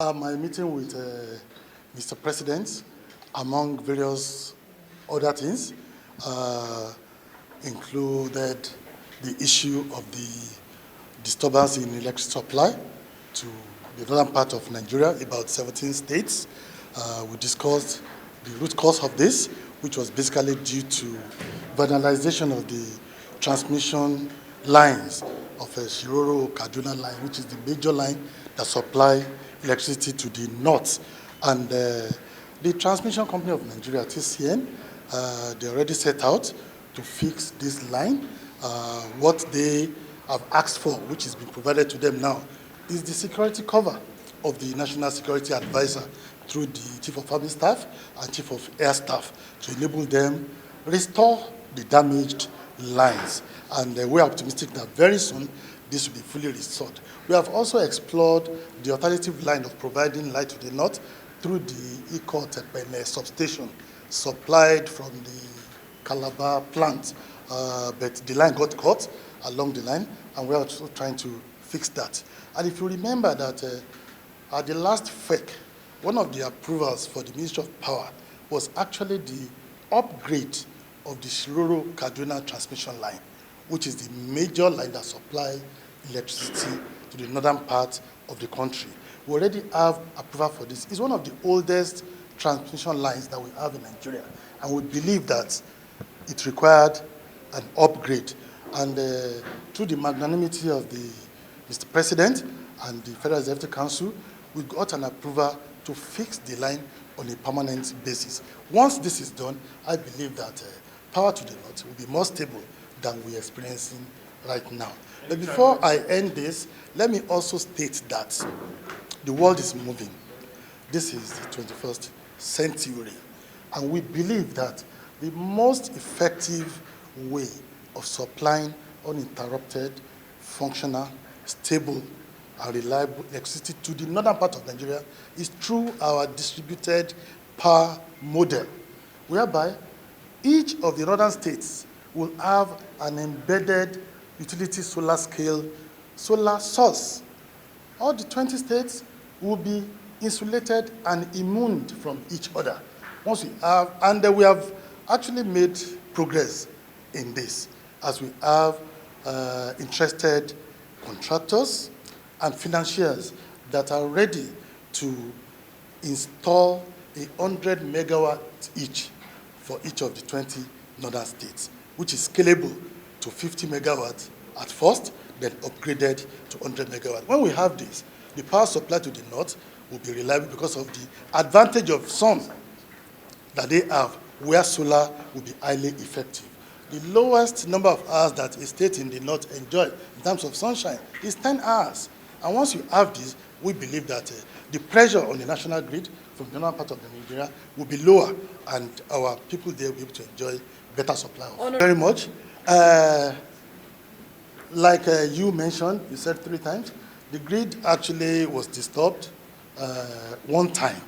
My meeting with Mr. President, among various other things, uh, included the issue of the disturbance in electric supply to the northern part of Nigeria, about 17 states. We discussed the root cause of this, which was basically due to vandalization of the transmission lines of a Shiroro-Kaduna line, which is the major line that supply electricity to the north. And the Transmission Company of Nigeria, TCN, they already set out to fix this line. What they have asked for, which has been provided to them now, is the security cover of the National Security Advisor through the Chief of Army Staff and Chief of Air Staff to enable them restore the damaged lines. And we're optimistic that very soon this will be fully restored. We have also explored the alternative line of providing light to the north through the Eko-Tepene substation supplied from the Calabar plant, but the line got cut along the line, and we're also trying to fix that. And if you remember that at the last FEC, one of the approvals for the Ministry of Power was actually the upgrade of the Shiroro-Kaduna transmission line, which is the major line that supplies electricity to the northern part of the country. We already have approval for this. It's one of the oldest transmission lines that we have in Nigeria, and we believe that it required an upgrade. And through the magnanimity of the Mr. President and the Federal Executive Council, we got an approval to fix the line on a permanent basis. Once this is done, I believe that power to the north will be more stable than we're experiencing right now. But before I end this, let me also state that the world is moving. This is the 21st century, and we believe that the most effective way of supplying uninterrupted, functional, stable, and reliable electricity to the northern part of Nigeria is through our distributed power model, whereby each of the northern states will have an embedded utility solar scale solar source. All the 20 states will be insulated and immune from each other. Once we have, and we have actually made progress in this, as we have interested contractors and financiers that are ready to install 100 megawatts each for each of the 20 northern states, which is scalable to 50 megawatts at first, then upgraded to 100 megawatts. When we have this, the power supply to the north will be reliable because of the advantage of sun that they have, where solar will be highly effective. The lowest number of hours that a state in the north enjoy in terms of sunshine is 10 hours. And once you have this, we believe that the pressure on the national grid from the northern part of Nigeria will be lower, and our people there will be able to enjoy better supply. Very much. Like you mentioned, you said 3 times, the grid actually was disturbed one time,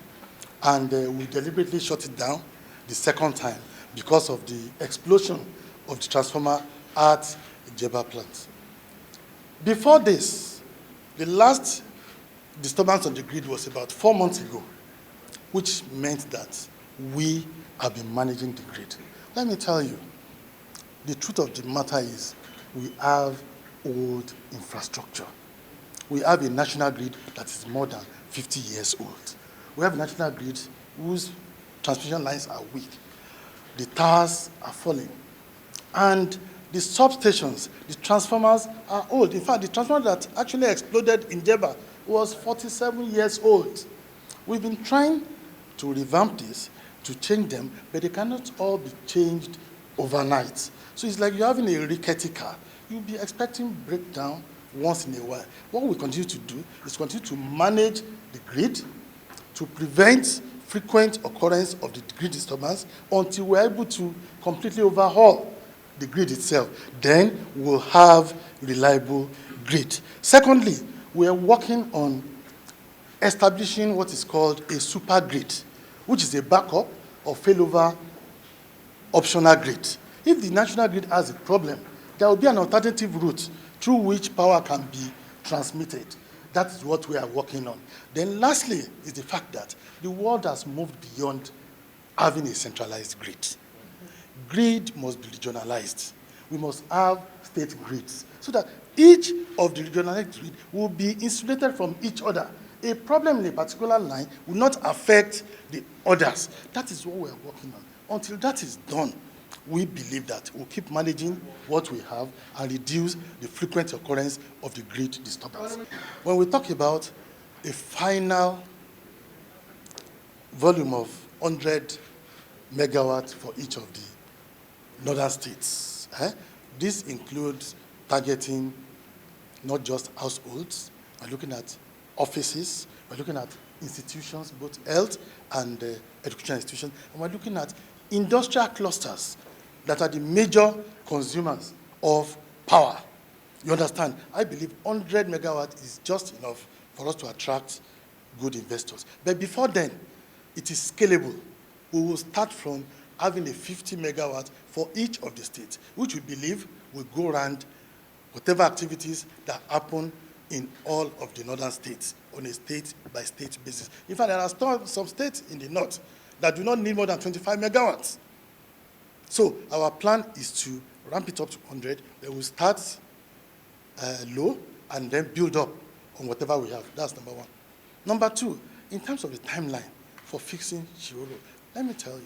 and we deliberately shut it down the second time because of the explosion of the transformer at Jeba plant. Before this, the last disturbance on the grid was about 4 months ago, which meant that we have been managing the grid. Let me tell you, the truth of the matter is we have old infrastructure. We have a national grid that is more than 50 years old. We have a national grid whose transmission lines are weak. The towers are falling. And the substations, the transformers are old. In fact, the transformer that actually exploded in Jeba was 47 years old. We've been trying to revamp this, to change them, but they cannot all be changed overnight. So it's like you're having a rickety car. You'll be expecting breakdown once in a while. What we continue to do is continue to manage the grid to prevent frequent occurrence of the grid disturbance until we're able to completely overhaul the grid itself. Then we'll have reliable grid. Secondly, we are working on establishing what is called a super grid, which is a backup or failover optional grid. If the national grid has a problem, there will be an alternative route through which power can be transmitted. That's what we are working on. Then lastly is the fact that the world has moved beyond having a centralized grid. Grid must be regionalized. We must have state grids so that each of the regionalized grid will be insulated from each other. A problem in a particular line will not affect the others. That is what we are working on. Until that is done, we believe that we'll keep managing what we have and reduce the frequent occurrence of the grid disturbance. When we talk about a final volume of 100 megawatts for each of the northern states, this includes targeting not just households, we're looking at offices, we're looking at institutions, both health and education institutions, and we're looking at industrial clusters that are the major consumers of power. You understand? I believe 100 megawatts is just enough for us to attract good investors. But before then, it is scalable. We will start from having a 50 megawatt for each of the states, which we believe will go around whatever activities that happen in all of the northern states on a state-by-state basis. In fact, there are still some states in the north that do not need more than 25 megawatts. So our plan is to ramp it up to 100. Then we'll start low and then build up on whatever we have. That's number one. Number two, in terms of the timeline for fixing Shiroro, let me tell you,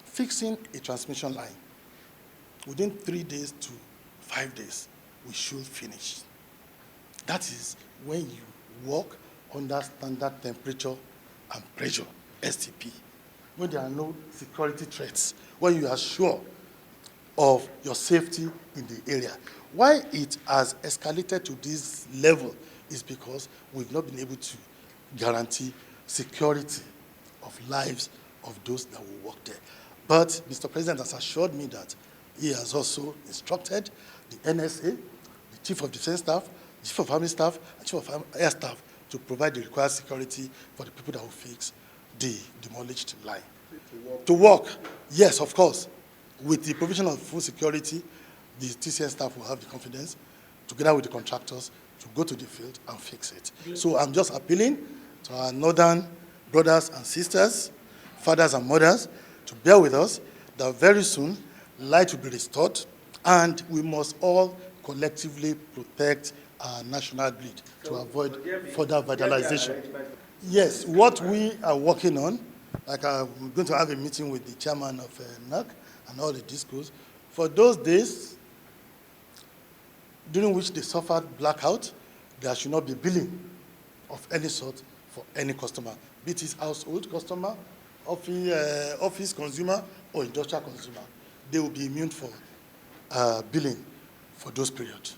fixing a transmission line within 3 days to 5 days, we should finish. That is when you work under standard temperature and pressure, STP, when there are no security threats, when you are sure of your safety in the area. Why it has escalated to this level is because we've not been able to guarantee security of lives of those that will work there. But Mr. President has assured me that he has also instructed the NSA, the Chief of Defense Staff, the Chief of Army Staff, and Chief of Air Staff to provide the required security for the people that will fix the demolished line. To work, yes, of course. With the provision of full security, the TCN staff will have the confidence, together with the contractors, to go to the field and fix it. So I'm just appealing to our northern brothers and sisters, fathers and mothers, to bear with us that very soon light will be restored, and we must all collectively protect our national grid to avoid further vandalization. Yes, what we are working on, like I'm going to have a meeting with the chairman of NAC and all the discos. For those days during which they suffered blackout, there should not be billing of any sort for any customer, be it household customer, office consumer, or industrial consumer. They will be immune for billing for those periods.